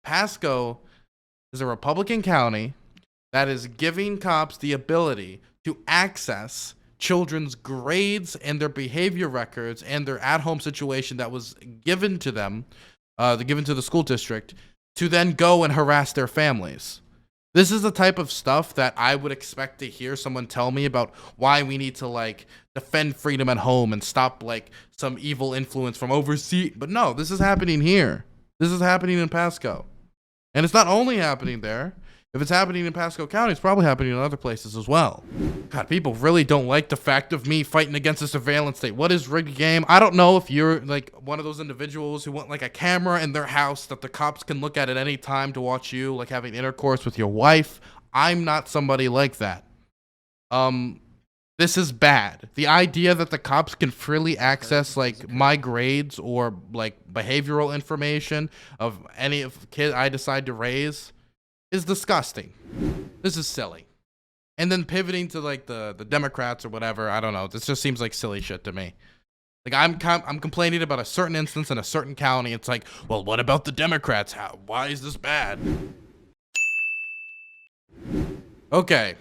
Pasco is a Republican county that is giving cops the ability to access children's grades and their behavior records and their at-home situation that was given to them, given to the school district, to then go and harass their families. This is the type of stuff that I would expect to hear someone tell me about why we need to like defend freedom at home and stop like some evil influence from overseas. But no, this is happening here. This is happening in Pasco. And it's not only happening there. If it's happening in Pasco County, it's probably happening in other places as well. God, people really don't like the fact of me fighting against a surveillance state. What is rigged game? I don't know if you're like one of those individuals who want like a camera in their house that the cops can look at any time to watch you, like having intercourse with your wife. I'm not somebody like that. This is bad. The idea that the cops can freely access like my grades or like behavioral information of any of kid I decide to raise is disgusting. This is silly. And then pivoting to like the Democrats or whatever, I don't know. This just seems like silly shit to me. Like I'm complaining about a certain instance in a certain county. It's like, well, what about the Democrats? Why is this bad? Okay.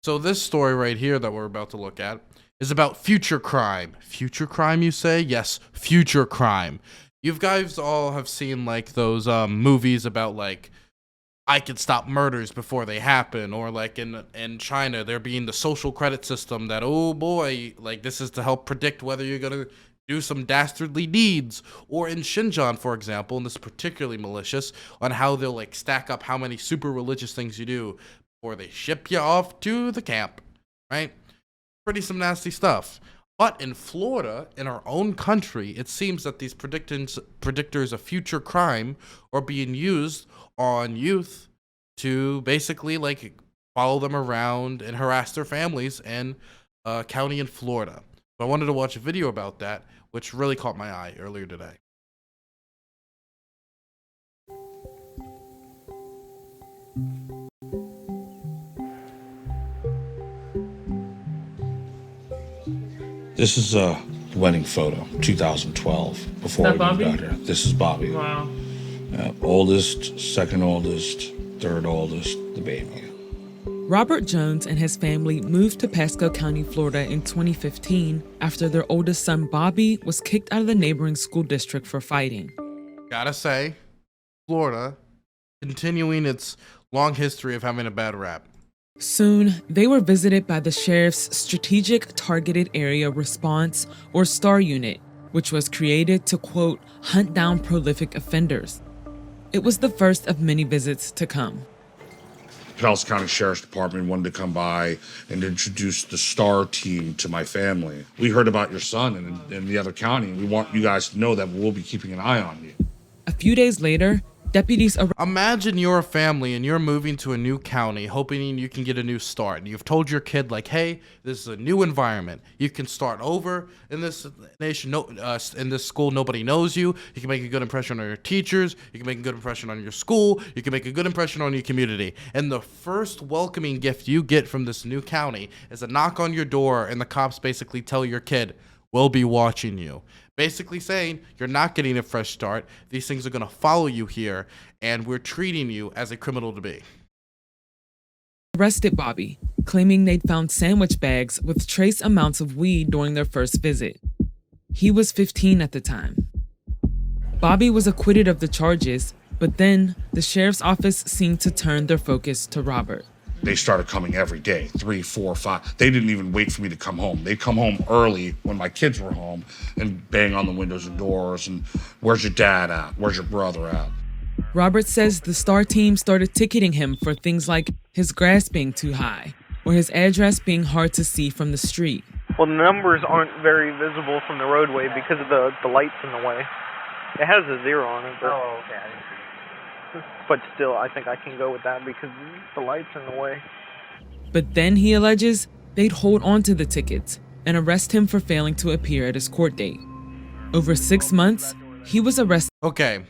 So this story right here that we're about to look at is about future crime. Future crime, you say? Yes, future crime. You guys all have seen like those movies about like I can stop murders before they happen, or like in China, there being the social credit system that, oh boy, like this is to help predict whether you're gonna do some dastardly deeds. Or in Xinjiang, for example, and this is particularly malicious, on how they'll like stack up how many super religious things you do before they ship you off to the camp, right? Pretty some nasty stuff. But in Florida, in our own country, it seems that these predictors of future crime are being used on youth to basically like follow them around and harass their families in a county in Florida. So I wanted to watch a video about that, which really caught my eye earlier today. This is a wedding photo, 2012, before we got here. This is Bobby. Wow. Oldest, second oldest, third oldest, the baby. Robert Jones and his family moved to Pasco County, Florida in 2015 after their oldest son, Bobby, was kicked out of the neighboring school district for fighting. Gotta say, Florida, continuing its long history of having a bad rap. Soon, they were visited by the sheriff's Strategic Targeted Area Response, or STAR unit, which was created to, quote, hunt down prolific offenders. It was the first of many visits to come. Pasco County Sheriff's Department wanted to come by and introduce the STAR team to my family. We heard about your son in the other county, and we want you guys to know that we'll be keeping an eye on you. A few days later, deputies Imagine you're a family and you're moving to a new county hoping you can get a new start. You've told your kid like, hey, this is a new environment. You can start over in this nation, in this school. Nobody knows you. You can make a good impression on your teachers. You can make a good impression on your school. You can make a good impression on your community. And the first welcoming gift you get from this new county is a knock on your door and the cops basically tell your kid, we'll be watching you. Basically saying, you're not getting a fresh start. These things are going to follow you here, and we're treating you as a criminal to be. arrested Bobby, claiming they'd found sandwich bags with trace amounts of weed during their first visit. He was 15 at the time. Bobby was acquitted of the charges, but then the sheriff's office seemed to turn their focus to Robert. They started coming every day, 3, 4, 5. They didn't even wait for me to come home. They'd come home early when my kids were home and bang on the windows and doors and, where's your dad at? Where's your brother at? Robert says the STAR team started ticketing him for things like his grass being too high or his address being hard to see from the street. Well, the numbers aren't very visible from the roadway because of the lights in the way. It has a 0 on it. But, oh, okay. But still, I think I can go with that because the lights in the way. But then, he alleges, they'd hold on to the tickets and arrest him for failing to appear at his court date. Over 6 months, he was arrested. Okay,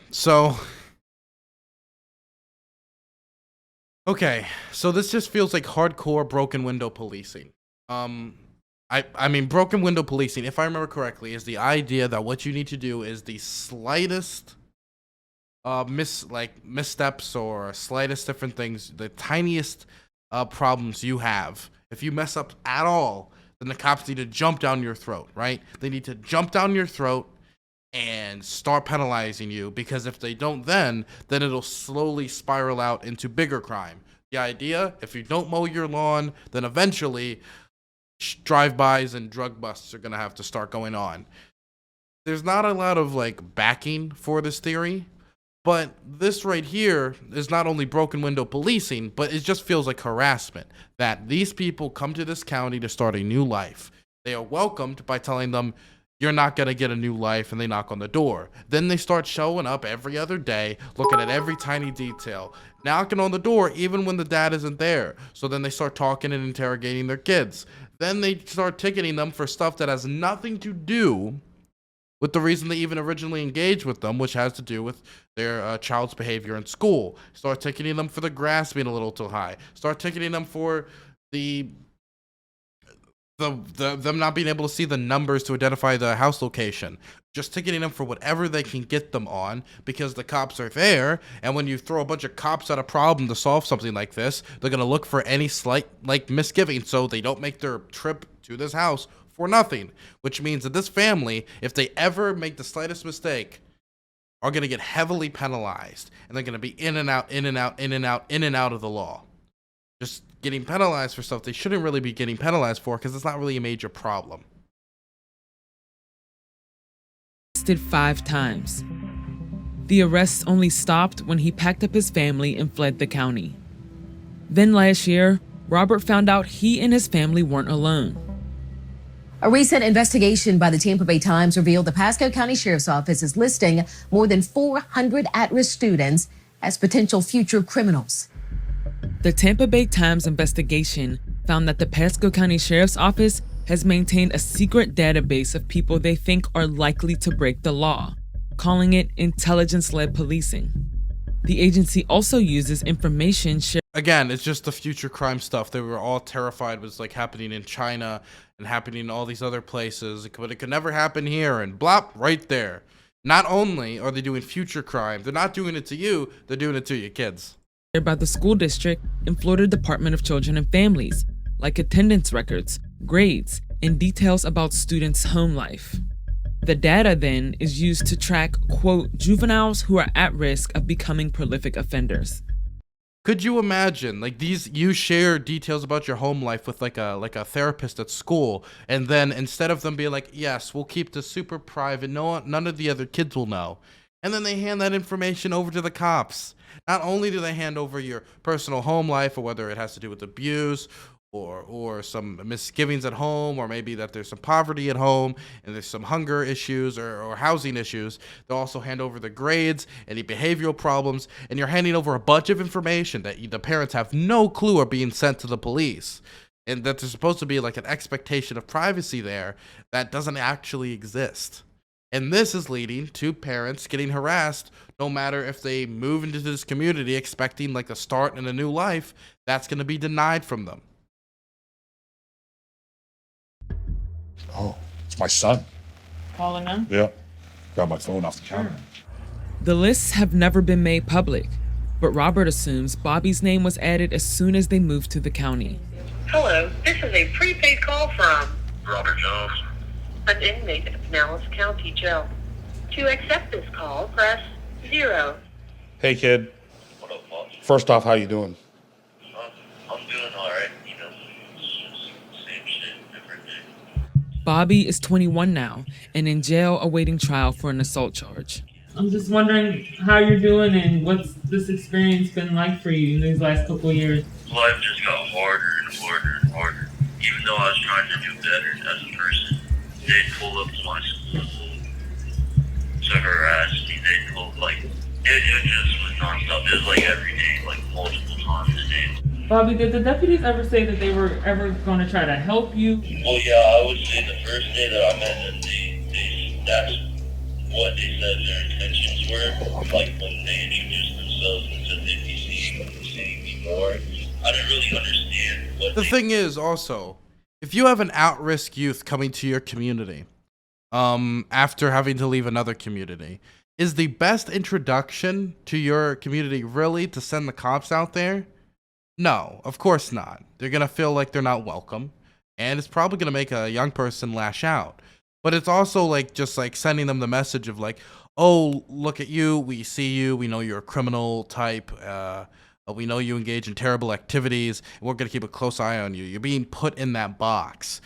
so this just feels like hardcore broken window policing. I mean, broken window policing, if I remember correctly, is the idea that what you need to do is the slightest missteps or slightest different things, the tiniest problems you have, if you mess up at all, then the cops need to jump down your throat, right? They need to jump down your throat and start penalizing you, because if they don't, then it'll slowly spiral out into bigger crime. The idea, if you don't mow your lawn, then eventually drive-bys and drug busts are going to have to start going on. There's not a lot of like backing for this theory, but this right here is not only broken window policing, but it just feels like harassment, that these people come to this county to start a new life. They are welcomed by telling them, you're not going to get a new life, and they knock on the door. Then they start showing up every other day, looking at every tiny detail, knocking on the door even when the dad isn't there. So then they start talking and interrogating their kids. Then they start ticketing them for stuff that has nothing to do with the reason they even originally engaged with them, which has to do with their child's behavior in school. Start ticketing them for the grass being a little too high. Start ticketing them for them not being able to see the numbers to identify the house location. Just ticketing them for whatever they can get them on, because the cops are there, and when you throw a bunch of cops at a problem to solve something like this, they're going to look for any slight misgiving so they don't make their trip to this house for nothing. Which means that this family, if they ever make the slightest mistake, are going to get heavily penalized, and they're going to be in and out, in and out, in and out, in and out of the law. Just getting penalized for stuff they shouldn't really be getting penalized for, because it's not really a major problem. Arrested 5 times. The arrests only stopped when he packed up his family and fled the county. Then last year, Robert found out he and his family weren't alone. A recent investigation by the Tampa Bay Times revealed the Pasco County Sheriff's Office is listing more than 400 at-risk students as potential future criminals. The Tampa Bay Times investigation found that the Pasco County Sheriff's Office has maintained a secret database of people they think are likely to break the law, calling it intelligence-led policing. The agency also uses information shared. Again, it's just the future crime stuff they were all terrified was like happening in China and happening in all these other places, but it could never happen here, and blop, right there. Not only are they doing future crime, they're not doing it to you, they're doing it to your kids. By the school district and Florida Department of Children and Families, like attendance records, grades, and details about students' home life. The data then is used to track, quote, juveniles who are at risk of becoming prolific offenders. Could you imagine, like, you share details about your home life with like a therapist at school, and then instead of them being like, yes, we'll keep this super private, none of the other kids will know, and then they hand that information over to the cops. Not only do they hand over your personal home life, or whether it has to do with abuse or some misgivings at home, or maybe that there's some poverty at home and there's some hunger issues or housing issues, they'll also hand over the grades, any behavioral problems, and you're handing over a bunch of information that the parents have no clue are being sent to the police, and that there's supposed to be like an expectation of privacy there that doesn't actually exist. And this is leading to parents getting harassed no matter if they move into this community expecting like a start in a new life, that's going to be denied from them. Oh, it's my son. Calling him? Yeah. Got my phone off the counter. The lists have never been made public, but Robert assumes Bobby's name was added as soon as they moved to the county. Hello, this is a prepaid call from Robert Jones, an inmate at Pinellas County Jail. To accept this call, press 0. Hey, kid. What up, boss? First off, how you doing? I'm doing alright, you know. It's just same shit, different day. Bobby is 21 now and in jail awaiting trial for an assault charge. I'm just wondering how you're doing and what's this experience been like for you in these last couple of years. Life just got harder and harder and harder. Even though I was trying to do better as a person, they'd pull up to my school to harass me. They'd pull, like, it just was nonstop. It was like every day, like multiple times a day. Bobby, did the deputies ever say that they were ever going to try to help you? Well, yeah, I would say the first day that I met them, that's what they said their intentions were. Like when they introduced themselves and said they'd be seeing me more, I didn't really understand what The thing is also, if you have an at-risk youth coming to your community, after having to leave another community, Is the best introduction to your community really to send the cops out there? No, of course not. They're going to feel like they're not welcome, and it's probably going to make a young person lash out. But it's also like just like sending them the message of like, oh, look at you, we see you, we know you're a criminal type, we know you engage in terrible activities, and we're going to keep a close eye on you. You're being put in that box.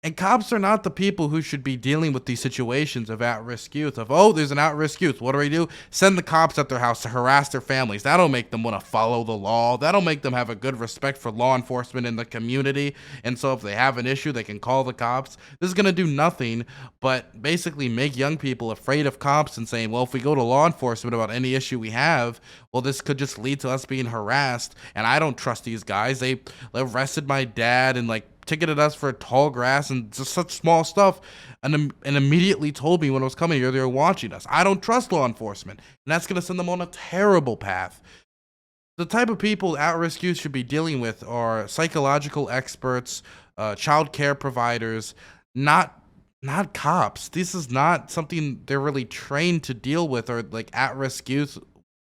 And cops are not the people who should be dealing with these situations of at-risk youth. Of, oh, there's an at-risk youth. What do? Send the cops at their house to harass their families. That'll make them want to follow the law. That'll make them have a good respect for law enforcement in the community. And so if they have an issue, they can call the cops. This is going to do nothing but basically make young people afraid of cops and saying, well, if we go to law enforcement about any issue we have, well, this could just lead to us being harassed. And I don't trust these guys. They arrested my dad and like ticketed us for tall grass and just such small stuff, and immediately told me when I was coming here they were watching us. I don't trust law enforcement, and that's going to send them on a terrible path. The type of people at-risk youth should be dealing with are psychological experts, child care providers, not cops. This is not something they're really trained to deal with, or like at-risk youth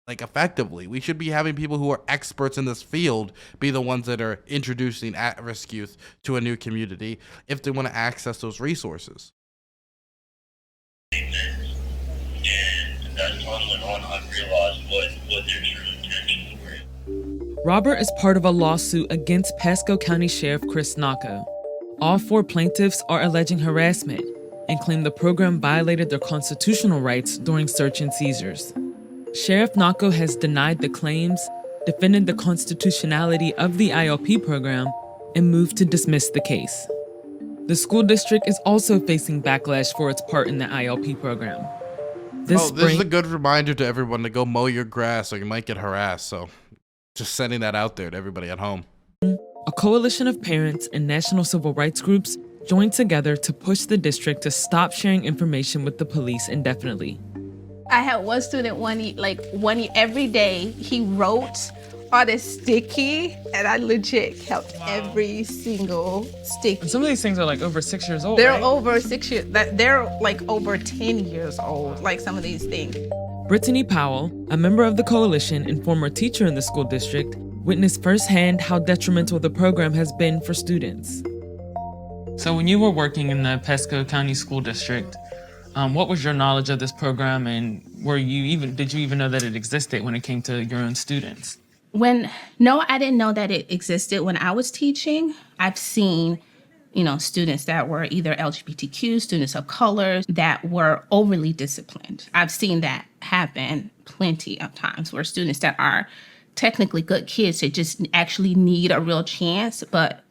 like effectively. We should be having people who are experts in this field be the ones that are introducing at-risk youth to a new community if they want to access those resources. And as time went on, I realized what their true intentions were. Robert is part of a lawsuit against Pasco County Sheriff Chris Naka. All 4 plaintiffs are alleging harassment and claim the program violated their constitutional rights during search and seizures. Sheriff Naka has denied the claims, defended the constitutionality of the ILP program, and moved to dismiss the case. The school district is also facing backlash for its part in the ILP program. This is a good reminder to everyone to go mow your grass or you might get harassed. So just sending that out there to everybody at home. A coalition of parents and national civil rights groups joined together to push the district to stop sharing information with the police indefinitely. I had one student one year, every day he wrote on a sticky, and I legit kept every single sticky. And some of these things are like over 6 years old. They're right? over 6 years. They're like over 10 years old. Like some of these things. Brittany Powell, a member of the coalition and former teacher in the school district, witnessed firsthand how detrimental the program has been for students. So when you were working in the Pasco County School District, what was your knowledge of this program, and did you even know that it existed when it came to your own students? No, I didn't know that it existed when I was teaching. I've seen, students that were either LGBTQ, students of color, that were overly disciplined. I've seen that happen plenty of times where students that are technically good kids, they just actually need a real chance, but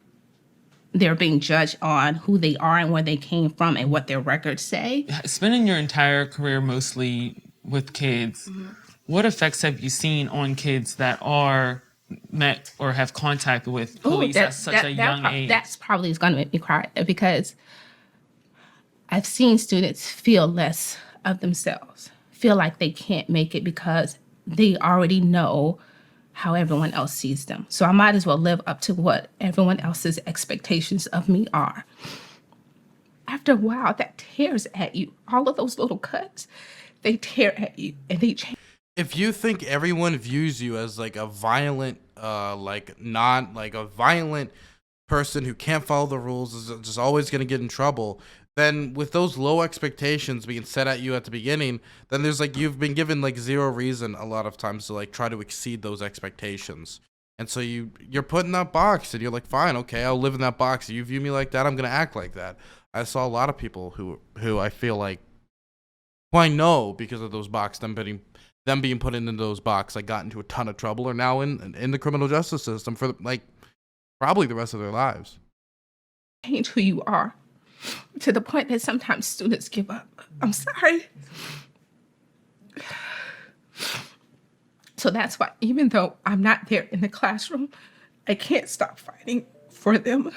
they're being judged on who they are and where they came from and what their records say. Spending your entire career mostly with kids, what effects have you seen on kids that are met or have contact with police at such a young age? That's probably going to make me cry, because I've seen students feel less of themselves, feel like they can't make it because they already know how everyone else sees them. So I might as well live up to what everyone else's expectations of me are. After a while, that tears at you. All of those little cuts, they tear at you and they change. If you think everyone views you as like a violent, violent person who can't follow the rules, is just always going to get in trouble, then with those low expectations being set at you at the beginning, then there's like, you've been given like zero reason a lot of times to like try to exceed those expectations. And so you're put in that box and you're like, fine, okay, I'll live in that box. You view me like that, I'm going to act like that. I saw a lot of people who I feel like, who I know because of those boxes, them being put into those boxes, like got into a ton of trouble, are now in the criminal justice system for like probably the rest of their lives. Change who you are, to the point that sometimes students give up. I'm sorry. So that's why, even though I'm not there in the classroom, I can't stop fighting for them.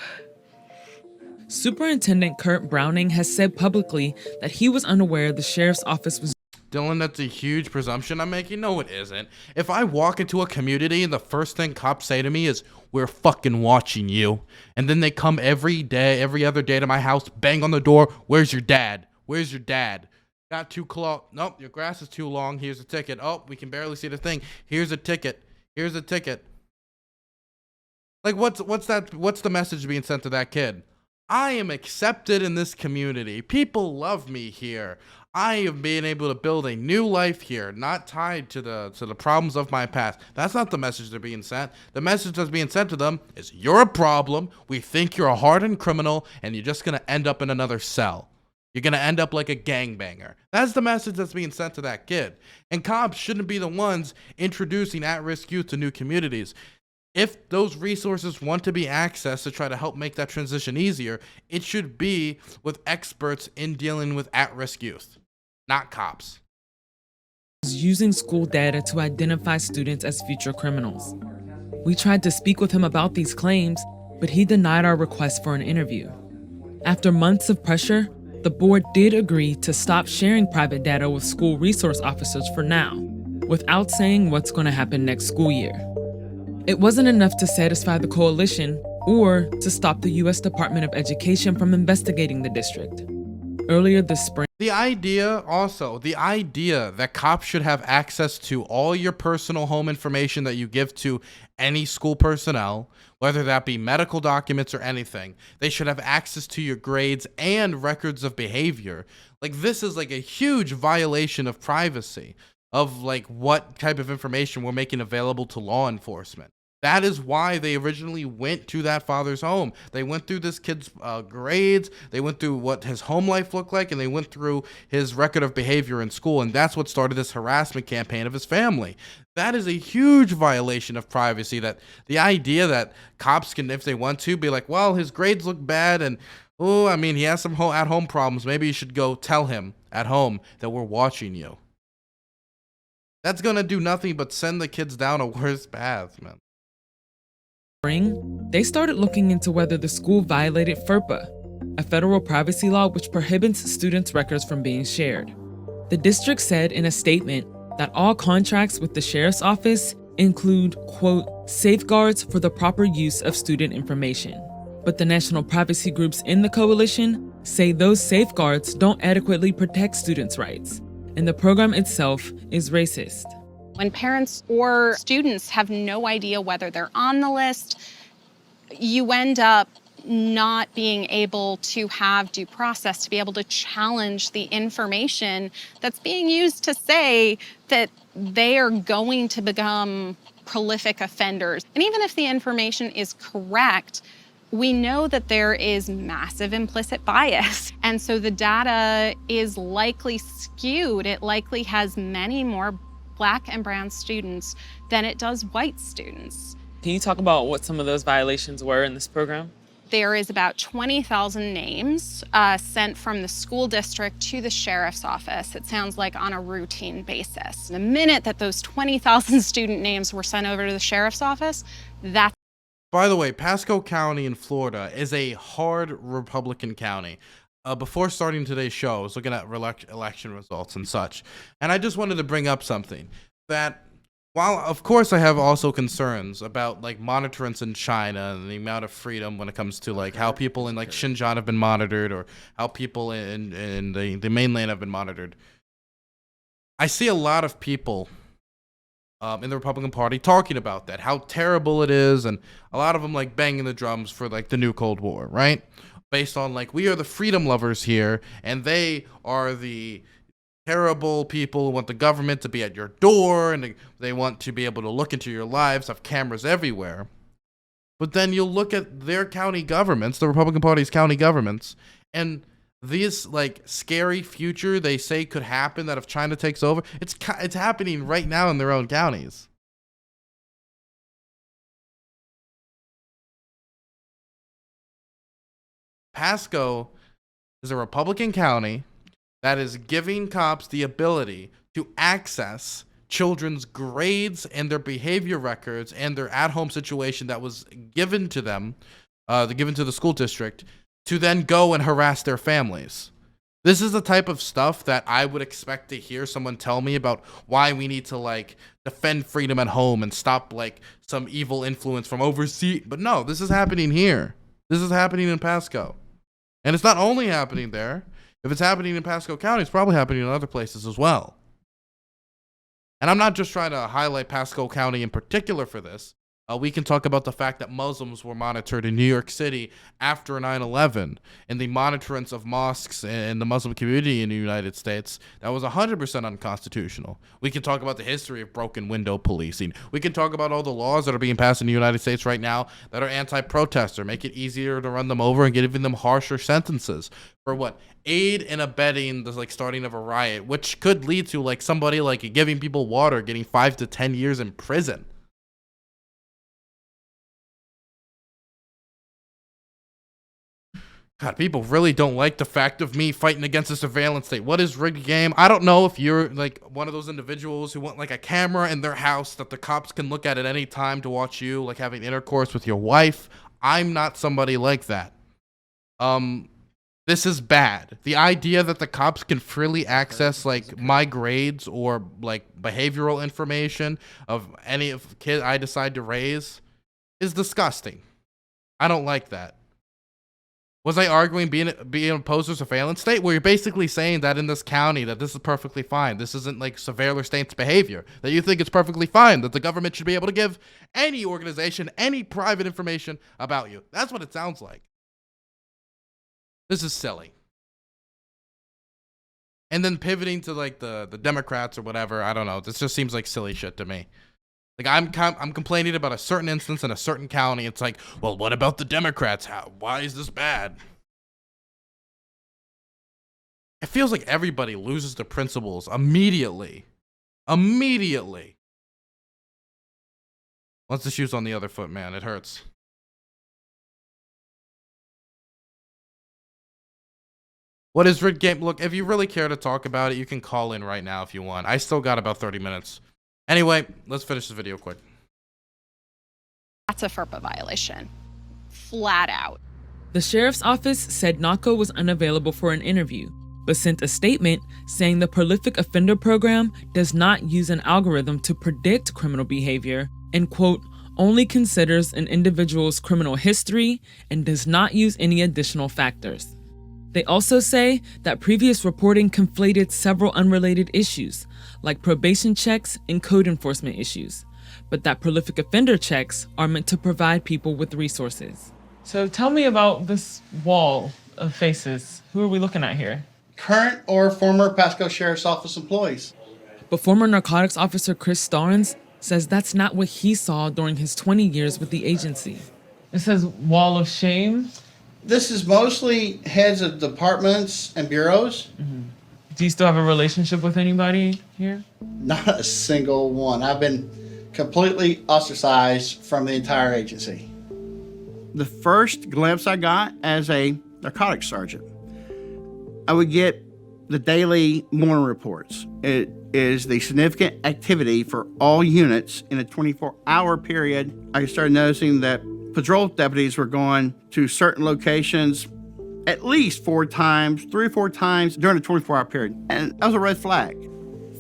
Superintendent Kurt Browning has said publicly that he was unaware the sheriff's office was... Dylan, that's a huge presumption I'm making. No, it isn't. If I walk into a community and the first thing cops say to me is, we're fucking watching you, and then they come every other day to my house, bang on the door, where's your dad? Where's your dad? Got too close. Nope, your grass is too long. Here's a ticket. Oh, we can barely see the thing. Here's a ticket. Here's a ticket. Like, what's the message being sent to that kid? I am accepted in this community. People love me here. I have been able to build a new life here, not tied to the problems of my past. That's not the message they're being sent. The message that's being sent to them is, you're a problem. We think you're a hardened criminal, and you're just gonna end up in another cell. You're gonna end up like a gangbanger. That's the message that's being sent to that kid. And cops shouldn't be the ones introducing at-risk youth to new communities. If those resources want to be accessed to try to help make that transition easier, it should be with experts in dealing with at-risk youth, not cops. Using school data to identify students as future criminals. We tried to speak with him about these claims, but he denied our request for an interview. After months of pressure, the board did agree to stop sharing private data with school resource officers for now, without saying what's going to happen next school year. It wasn't enough to satisfy the coalition or to stop the U.S. Department of Education from investigating the district. Earlier this spring, The idea that cops should have access to all your personal home information that you give to any school personnel, whether that be medical documents or anything, they should have access to your grades and records of behavior. Like, this is like a huge violation of privacy, of like what type of information we're making available to law enforcement. That is why they originally went to that father's home. They went through this kid's grades, they went through what his home life looked like, and they went through his record of behavior in school, and that's what started this harassment campaign of his family. That is a huge violation of privacy, that the idea that cops can, if they want to, be like, well, his grades look bad, and oh, I mean, he has some at-home problems. Maybe you should go tell him at home that we're watching you. That's going to do nothing but send the kids down a worse path, man. They started looking into whether the school violated FERPA, a federal privacy law which prohibits students' records from being shared. The district said in a statement that all contracts with the sheriff's office include, quote, safeguards for the proper use of student information. But the national privacy groups in the coalition say those safeguards don't adequately protect students' rights, and the program itself is racist. When parents or students have no idea whether they're on the list, you end up not being able to have due process to be able to challenge the information that's being used to say that they are going to become prolific offenders. And even if the information is correct, we know that there is massive implicit bias. And so the data is likely skewed. It likely has many more Black and brown students than it does white students. Can you talk about what some of those violations were in this program? There is about 20,000 names sent from the school district to the sheriff's office. It sounds like on a routine basis. The minute that those 20,000 student names were sent over to the sheriff's office, that's... By the way, Pasco County in Florida is a hard Republican county. Before starting today's show, I was looking at election results and such, and I just wanted to bring up something that, while of course I have also concerns about like monitorance in China and the amount of freedom when it comes to like how people in like Xinjiang have been monitored, or how people in the mainland have been monitored, I see a lot of people in the Republican Party talking about that, how terrible it is, and a lot of them like banging the drums for like the new Cold War, right? Based on like, we are the freedom lovers here, and they are the terrible people who want the government to be at your door, and they want to be able to look into your lives, have cameras everywhere. But then you'll look at their county governments, the Republican Party's county governments, and this like scary future they say could happen, that if China takes over, it's happening right now in their own counties. Pasco is a Republican county that is giving cops the ability to access children's grades and their behavior records and their at-home situation that was given to them, given to the school district, to then go and harass their families. This is the type of stuff that I would expect to hear someone tell me about why we need to like defend freedom at home and stop like some evil influence from overseas. But no, this is happening here. This is happening in Pasco. And it's not only happening there, If it's happening in Pasco County, it's probably happening in other places as well. And I'm not just trying to highlight Pasco County in particular for this. We can talk about the fact that Muslims were monitored in New York City after 9/11, and the monitorance of mosques and the Muslim community in the United States. That was 100% unconstitutional. We can talk about the history of broken window policing. We can talk about all the laws that are being passed in the United States right now that are anti-protester, make it easier to run them over and giving them harsher sentences for what? Aid and abetting the starting of a riot, which could lead to somebody giving people water getting 5 to 10 years in prison. God, people really don't like the fact of me fighting against a surveillance state. What is rigged game? I don't know if you're one of those individuals who want a camera in their house that the cops can look at any time to watch you having intercourse with your wife. I'm not somebody like that. This is bad. The idea that the cops can freely access my grades or behavioral information of any of kid I decide to raise is disgusting. I don't like that. Was I arguing being opposed to surveillance state? Well, you're basically saying that in this county that this is perfectly fine. This isn't surveillance state's behavior. That you think it's perfectly fine. That the government should be able to give any organization any private information about you. That's what it sounds like. This is silly. And then pivoting to the Democrats or whatever. I don't know. This just seems like silly shit to me. I'm complaining about a certain instance in a certain county. It's well, what about the Democrats? Why is this bad? It feels like everybody loses their principles immediately. Immediately. Once the shoe's on the other foot, man, it hurts. What is rigged game? Look, if you really care to talk about it, you can call in right now if you want. I still got about 30 minutes. Anyway, let's finish the video quick. That's a FERPA violation. Flat out. The sheriff's office said Nako was unavailable for an interview, but sent a statement saying the prolific offender program does not use an algorithm to predict criminal behavior and, quote, only considers an individual's criminal history and does not use any additional factors. They also say that previous reporting conflated several unrelated issues, like probation checks and code enforcement issues, but that prolific offender checks are meant to provide people with resources. So tell me about this wall of faces. Who are we looking at here? Current or former Pasco Sheriff's Office employees. But former narcotics officer Chris Starnes says that's not what he saw during his 20 years with the agency. It says wall of shame. This is mostly heads of departments and bureaus. Mm-hmm. Do you still have a relationship with anybody here? Not a single one. I've been completely ostracized from the entire agency. The first glimpse I got as a narcotics sergeant, I would get the daily morning reports. It is the significant activity for all units in a 24-hour period. I started noticing that patrol deputies were going to certain locations at least 3 or 4 times during a 24-hour period. And that was a red flag.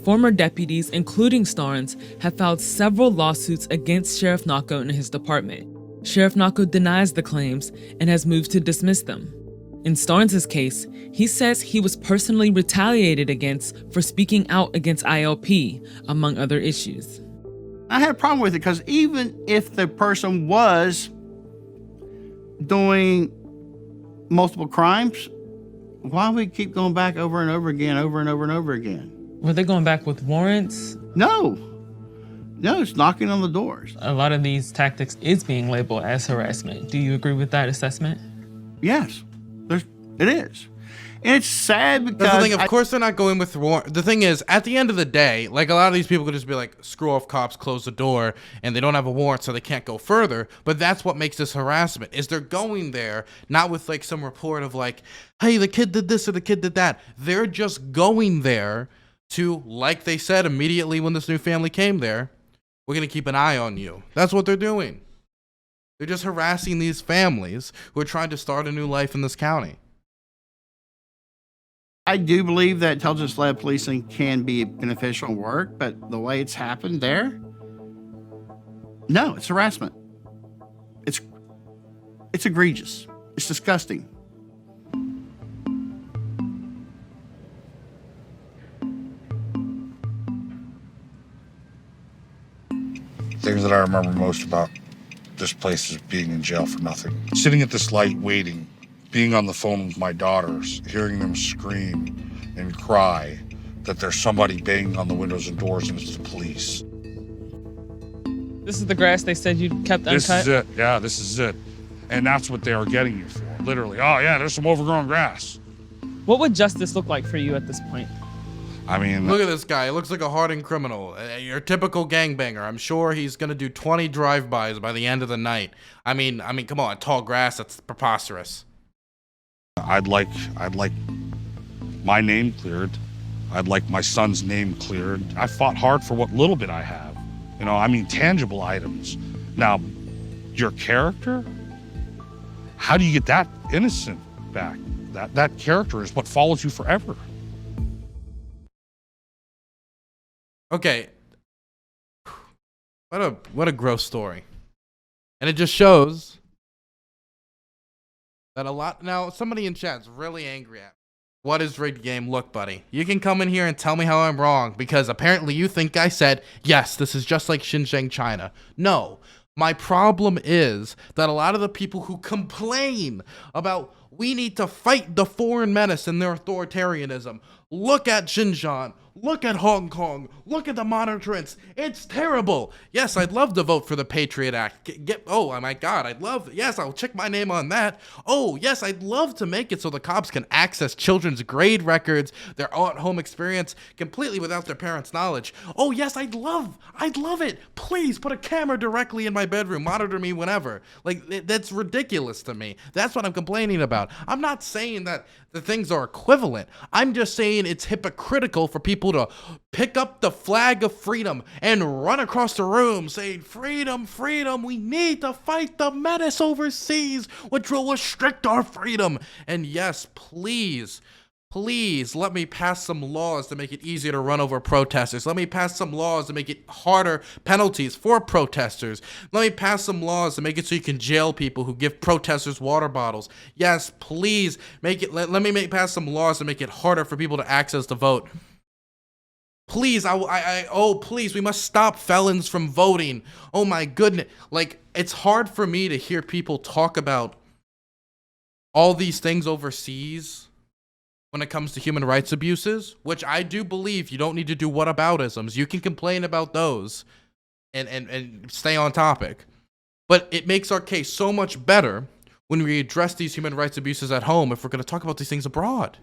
Former deputies, including Starnes, have filed several lawsuits against Sheriff Nako and his department. Sheriff Nako denies the claims and has moved to dismiss them. In Starnes' case, he says he was personally retaliated against for speaking out against ILP, among other issues. I had a problem with it because even if the person was doing multiple crimes, why would we keep going back over and over again, over and over and over again? Were they going back with warrants? No, it's knocking on the doors. A lot of these tactics is being labeled as harassment. Do you agree with that assessment? Yes, it is. And it's sad because... That's the thing, of course they're not going with warrant. The thing is, at the end of the day, a lot of these people could just be screw off cops, close the door, and they don't have a warrant so they can't go further. But that's what makes this harassment, is they're going there, not with some report of hey, the kid did this or the kid did that. They're just going there to, like they said immediately when this new family came there, we're going to keep an eye on you. That's what they're doing. They're just harassing these families who are trying to start a new life in this county. I do believe that intelligence-led policing can be beneficial work, but the way it's happened there, no, it's harassment. It's egregious. It's disgusting. that I remember most about this place is being in jail for nothing. Sitting at this light waiting, being on the phone with my daughters, hearing them scream and cry that there's somebody banging on the windows and doors and it's the police. This is the grass they said you kept uncut? This is it. Yeah, this is it. And that's what they are getting you for. Literally. Oh, yeah, there's some overgrown grass. What would justice look like for you at this point? I mean, look at this guy. He looks like a hardened criminal. Your typical gangbanger. I'm sure he's gonna do 20 drive-bys by the end of the night. I mean, come on, tall grass. That's preposterous. I'd like my name cleared. I'd like my son's name cleared. I fought hard for what little bit I have. You know, I mean, tangible items. Now, your character, how do you get that innocent back? That character is what follows you forever. Okay. What a gross story. And it just shows that a lot. Now, somebody in chat's really angry at me. What is rigged game? Look, buddy, you can come in here and tell me how I'm wrong because apparently you think I said, yes, this is just like Xinjiang, China. No, my problem is that a lot of the people who complain about we need to fight the foreign menace and their authoritarianism, look at Xinjiang, look at Hong Kong, look at the monitorates. It's terrible. Yes, I'd love to vote for the Patriot Act. Oh my God, yes, I'll check my name on that. Oh, yes, I'd love to make it so the cops can access children's grade records, their at-home experience, completely without their parents' knowledge. Oh, yes, I'd love it. Please put a camera directly in my bedroom, monitor me whenever. Like, that's ridiculous to me. That's what I'm complaining about. I'm not saying that the things are equivalent. I'm just saying it's hypocritical for people to pick up the flag of freedom and run across the room saying, freedom, freedom, we need to fight the menace overseas, which will restrict our freedom. And yes, please let me pass some laws to make it easier to run over protesters. Let me pass some laws to make it harder penalties for protesters. Let me pass some laws to make it so you can jail people who give protesters water bottles. Yes, please make it. Let me pass some laws to make it harder for people to access the vote. Please, please, we must stop felons from voting. Oh my goodness. Like, it's hard for me to hear people talk about all these things overseas when it comes to human rights abuses, which I do believe you don't need to do whataboutisms. You can complain about those and stay on topic. But it makes our case so much better when we address these human rights abuses at home if we're going to talk about these things abroad.